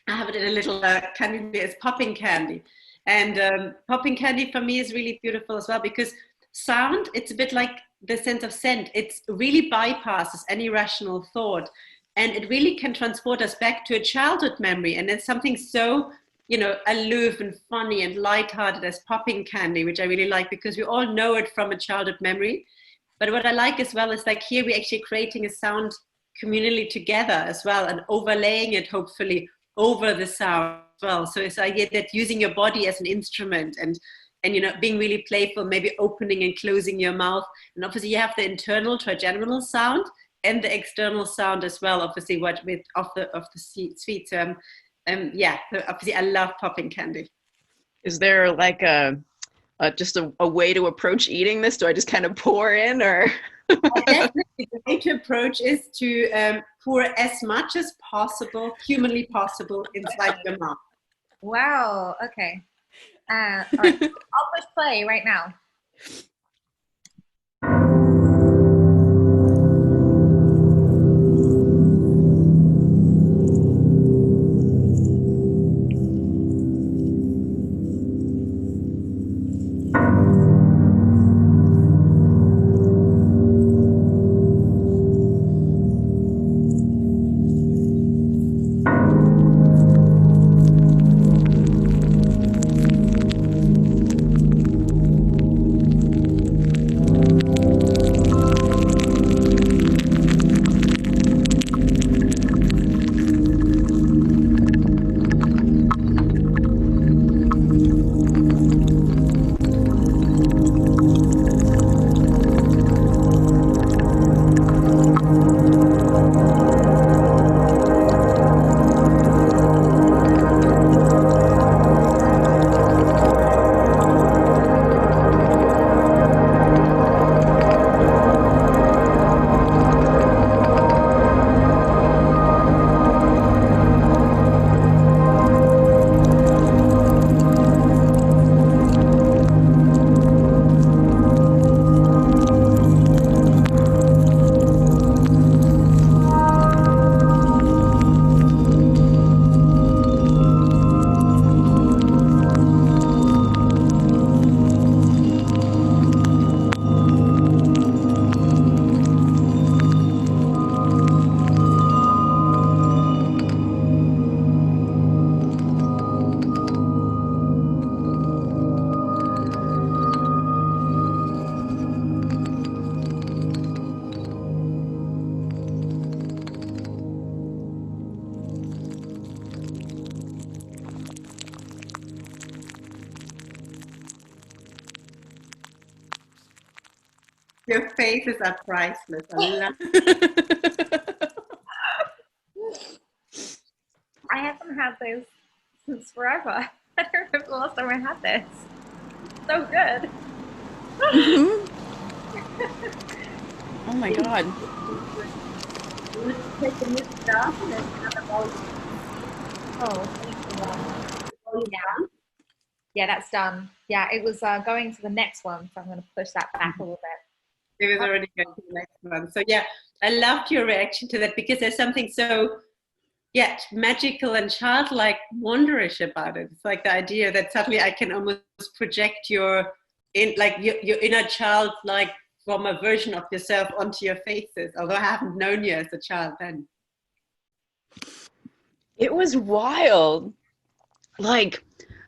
I have it in a little candy. It's popping candy. And popping candy for me is really beautiful as well because sound, it's a bit like the sense of scent. It really bypasses any rational thought. And it really can transport us back to a childhood memory. And it's something so, aloof and funny and lighthearted as popping candy, which I really like because we all know it from a childhood memory. But what I like as well is like here we're actually creating a sound communally together as well and overlaying it hopefully over the sound as well. So it's the idea that using your body as an instrument and being really playful, maybe opening and closing your mouth. And obviously you have the internal trigeminal sound and the external sound as well, obviously what with of the sweet. So yeah, so obviously I love popping candy. Is there like just a way to approach eating this? Do I just kind of pour in or? Definitely the way to approach is to pour as much as possible, humanly possible, inside your mouth. Wow. Okay. All right. I'll push play right now. Your faces are priceless. I love I haven't had this since forever. I don't remember the last time I had this. So good. Mm-hmm. Oh my God. take the mix down and then have a volume Oh, down. yeah, that's done. Yeah, it was going to the next one, so I'm going to push that back a little bit. It was already going to the next one. So yeah, I loved your reaction to that because there's something so magical and childlike wonderish about it. It's like the idea that suddenly I can almost project your inner child like from a version of yourself onto your faces, although I haven't known you as a child then. It was wild.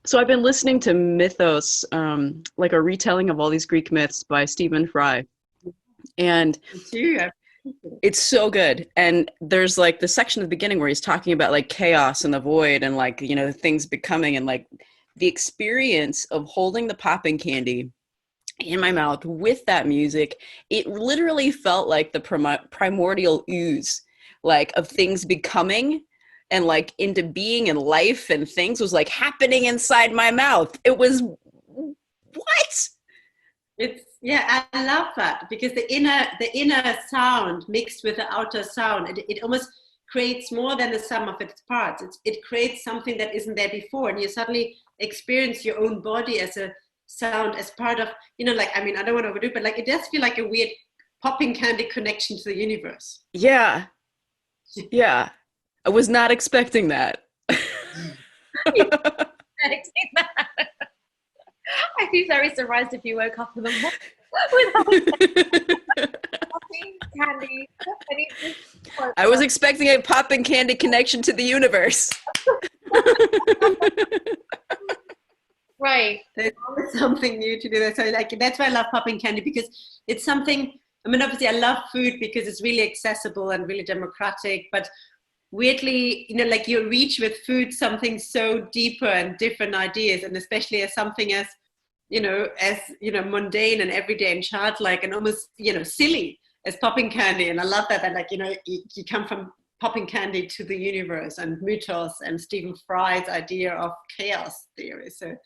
So I've been listening to Mythos, like a retelling of all these Greek myths by Stephen Fry. And it's so good. And there's like the section at the beginning where he's talking about like chaos and the void and like, things becoming, and like the experience of holding the popping candy in my mouth with that music. It literally felt like the primordial ooze, like of things becoming and like into being and life and things was like happening inside my mouth. It was what? I love that because the inner sound mixed with the outer sound, it almost creates more than the sum of its parts. It creates something that isn't there before, and you suddenly experience your own body as a sound, as part of, I don't want to overdo it, but like it does feel like a weird popping candy connection to the universe. Yeah. I was not expecting that. Expecting that. I'd be very surprised if you woke up in the morning without popping candy. I was expecting a popping candy connection to the universe. Right. There's always something new to do. That. So like that's why I love popping candy, because it's something. I mean, obviously, I love food because it's really accessible and really democratic. But weirdly, you know, like you reach with food something so deeper and different ideas, and especially as something as mundane and everyday and childlike and almost silly as popping candy. And I love that like you come from popping candy to the universe and mythos and Stephen Fry's idea of chaos theory. So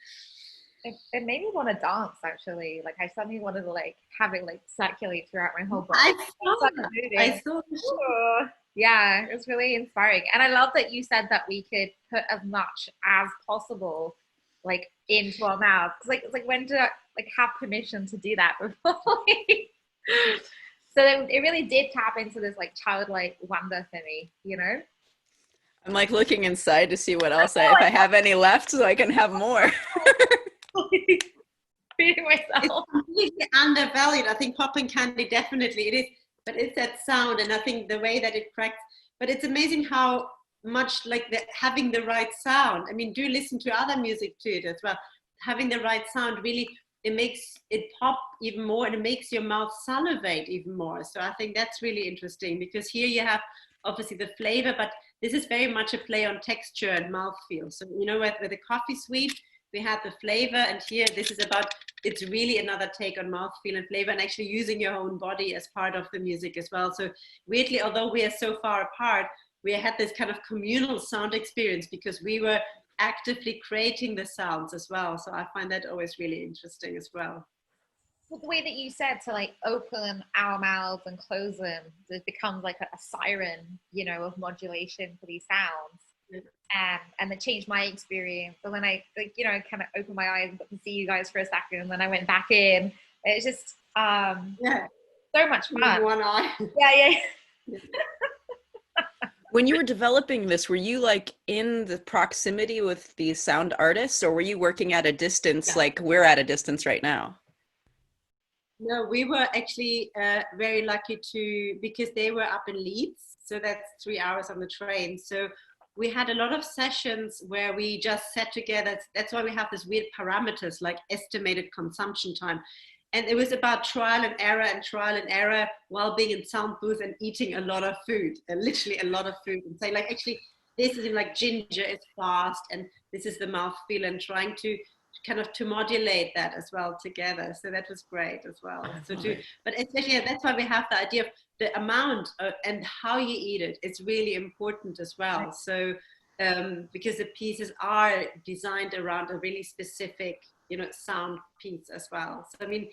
it made me want to dance, actually. Like I suddenly wanted to like have it like circulate throughout my whole body. I saw yeah, it was really inspiring. And I love that you said that we could put as much as possible like into our mouths. Like when do I like have permission to do that before? So it really did tap into this like childlike wonder for me, you know? I'm like looking inside to see what else if I have any left so I can have more. Feeding myself. It's completely undervalued. I think popping candy definitely it is, but it's that sound, and I think the way that it cracks. But it's amazing how much like having the right sound. I mean, do listen to other music to it as well. Having the right sound really, it makes it pop even more, and it makes your mouth salivate even more. So I think that's really interesting, because here you have obviously the flavor, but this is very much a play on texture and mouthfeel. So with the coffee sweet, we had the flavor, and here this is about, it's really another take on mouthfeel and flavor, and actually using your own body as part of the music as well. So weirdly, although we are so far apart, we had this kind of communal sound experience because we were actively creating the sounds as well. So I find that always really interesting as well. Well, the way that you said to like open our mouths and close them, it becomes like a siren, of modulation for these sounds. And it changed my experience. But when I kind of opened my eyes and got to see you guys for a second, and then I went back in, it was just so much fun. One eye. Yeah. When you were developing this, were you like in the proximity with these sound artists, or were you working at a distance like we're at a distance right now? No, we were actually very lucky because they were up in Leeds. So that's 3 hours on the train. So we had a lot of sessions where we just sat together. That's why we have this weird parameters like estimated consumption time. And it was about trial and error while being in sound booth and eating a lot of food, literally a lot of food, and saying like, actually, this is like ginger is fast, and this is the mouthfeel, and trying to kind of to modulate that as well together. So that was great as well. But especially that's why we have the idea of the amount and how you eat it. It's really important as well. So because the pieces are designed around a really specific sound piece as well. So I mean,